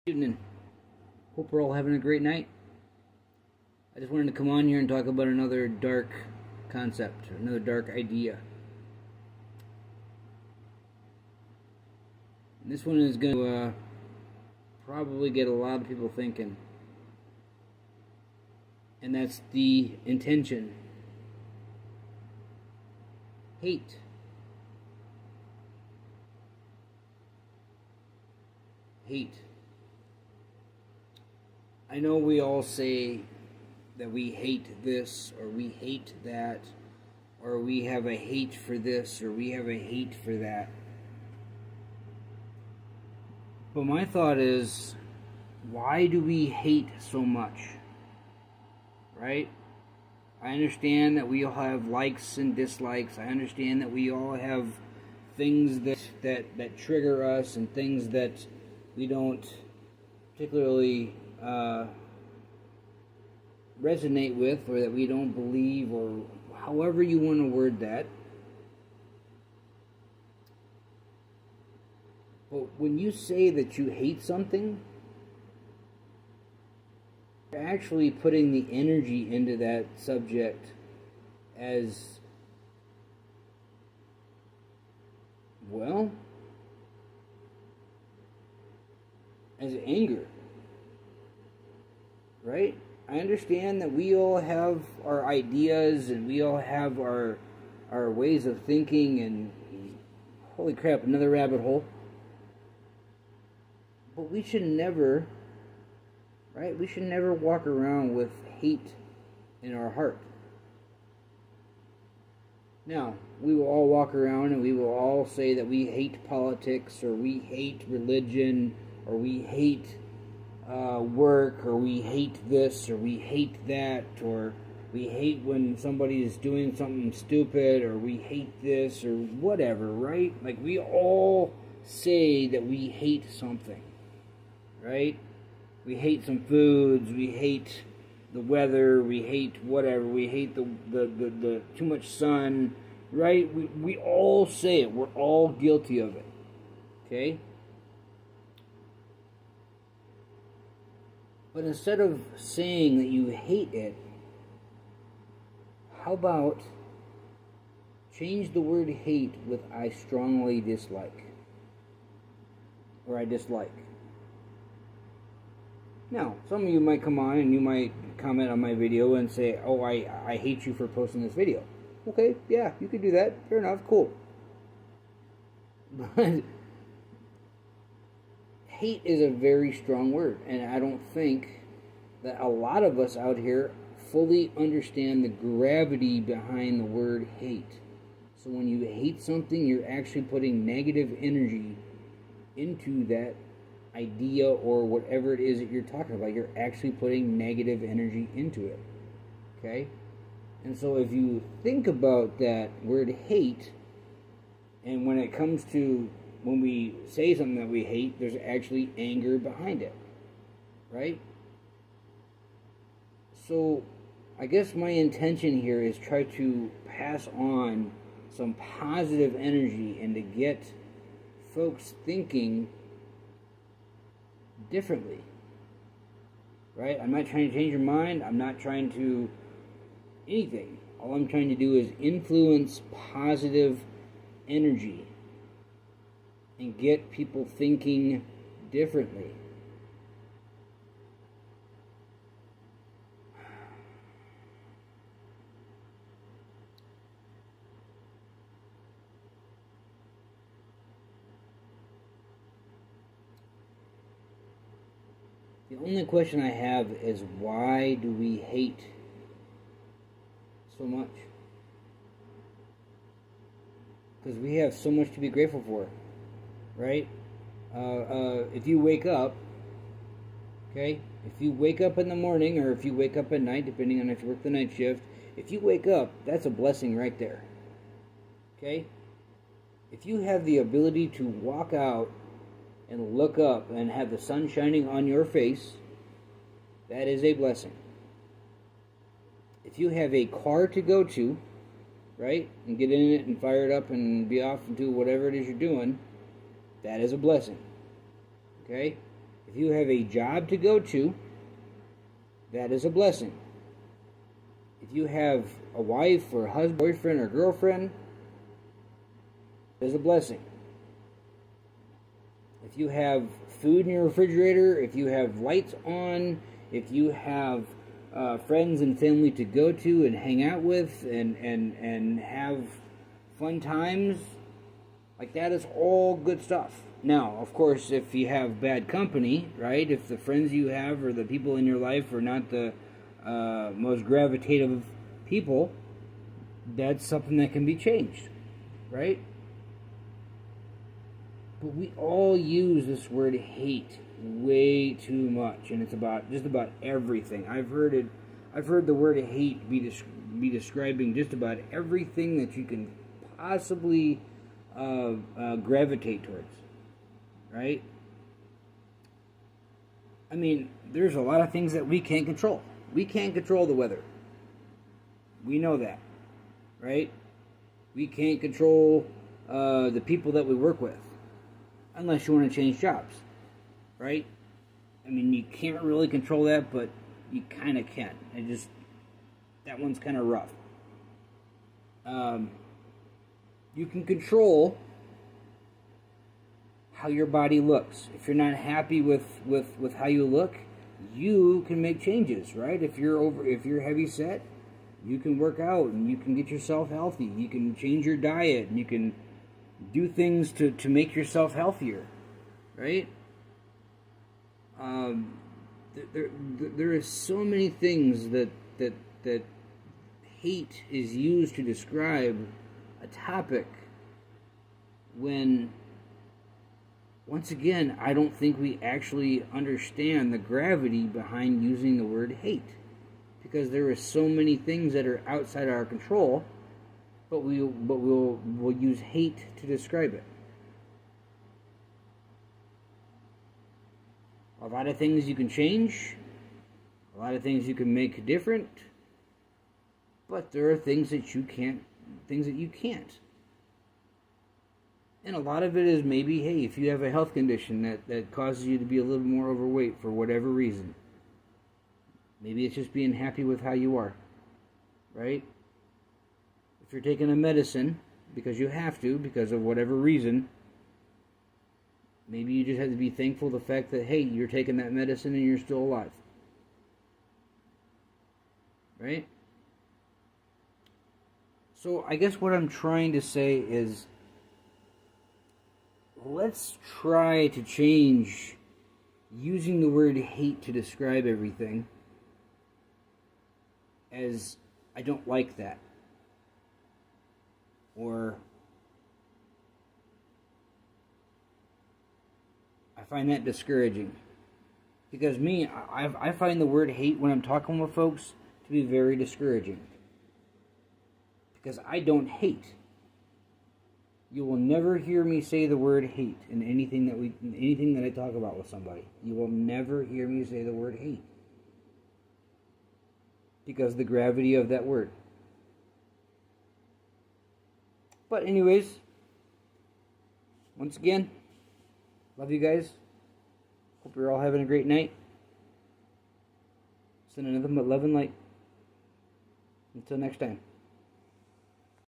Evening. Hope we're all having a great night. I just wanted to come on here and talk about another dark concept, another dark idea. And this one is going to probably get a lot of people thinking. And that's the intention. Hate. Hate. I know we all say that we hate this, or we hate that, or we have a hate for this, or we have a hate for that. But my thought is, why do we hate so much? Right? I understand that we all have likes and dislikes. I understand that we all have things that trigger us and things that we don't particularly resonate with, or that we don't believe, or however you want to word that. But when you say that you hate something, you're actually putting the energy into that subject as, well, as anger. Right? I understand that we all have our ideas and we all have our ways of thinking, and holy crap, another rabbit hole. But we should never, right? We should never walk around with hate in our heart. Now, we will all walk around and we will all say that we hate politics, or we hate religion, or we hate work, or we hate this, or we hate that, or we hate when somebody is doing something stupid, or we hate this, or whatever, right? Like, we all say that we hate something, right? We hate some foods, we hate the weather, we hate whatever, we hate the too much sun, right? We all say it. We're all guilty of it, okay? But instead of saying that you hate it, how about change the word hate with I strongly dislike, or I dislike. Now, some of you might come on and you might comment on my video and say, oh, I hate you for posting this video. Okay, yeah, you could do that. Fair enough, cool. But hate is a very strong word, and I don't think that a lot of us out here fully understand the gravity behind the word hate. So when you hate something, you're actually putting negative energy into that idea or whatever it is that you're talking about. You're actually putting negative energy into it. Okay? And so if you think about that word hate, and when it comes to when we say something that we hate, there's actually anger behind it, right? So I guess my intention here is try to pass on some positive energy and to get folks thinking differently, right? I'm not trying to change your mind. I'm not trying to anything. All I'm trying to do is influence positive energy and get people thinking differently. The only question I have is, why do we hate so much? Because we have so much to be grateful for. Right? If you wake up, okay? If you wake up in the morning, or if you wake up at night, depending on if you work the night shift, if you wake up, that's a blessing right there. Okay? If you have the ability to walk out and look up and have the sun shining on your face, that is a blessing. If you have a car to go to, right, and get in it and fire it up and be off and do whatever it is you're doing, that is a blessing. Okay? If you have a job to go to, that is a blessing. If you have a wife or a husband, boyfriend or girlfriend, that is a blessing. If you have food in your refrigerator, if you have lights on, if you have friends and family to go to and hang out with and have fun times, like that is all good stuff. Now, of course, if you have bad company, right? If the friends you have or the people in your life are not the most gravitative people, that's something that can be changed, right? But we all use this word hate way too much, and it's about just about everything. I've heard the word hate be describing just about everything that you can possibly gravitate towards, right? I mean, there's a lot of things that we can't control. We can't control the weather. We know that, right? We can't control the people that we work with, unless you want to change jobs, right? I mean, you can't really control that, but you kind of can. That one's kind of rough. You can control how your body looks. If you're not happy with how you look, you can make changes, right? If you're heavy set, you can work out and you can get yourself healthy. You can change your diet and you can do things to make yourself healthier, right? There are so many things that hate is used to describe a topic when, once again, I don't think we actually understand the gravity behind using the word hate, because there are so many things that are outside our control, but we'll use hate to describe it. A lot of things you can change, a lot of things you can make different, but there are things that you can't. And a lot of it is maybe, hey, if you have a health condition that causes you to be a little more overweight for whatever reason, maybe it's just being happy with how you are, right? If you're taking a medicine because you have to, because of whatever reason, maybe you just have to be thankful the fact that, hey, you're taking that medicine and you're still alive, right? So I guess what I'm trying to say is, let's try to change using the word hate to describe everything as I don't like that, or I find that discouraging. Because I find the word hate when I'm talking with folks to be very discouraging. Because I don't hate. You will never hear me say the word hate in anything that I talk about with somebody. You will never hear me say the word hate. Because of the gravity of that word. But anyways, once again, love you guys. Hope you're all having a great night. Sending nothing but love and light. Until next time.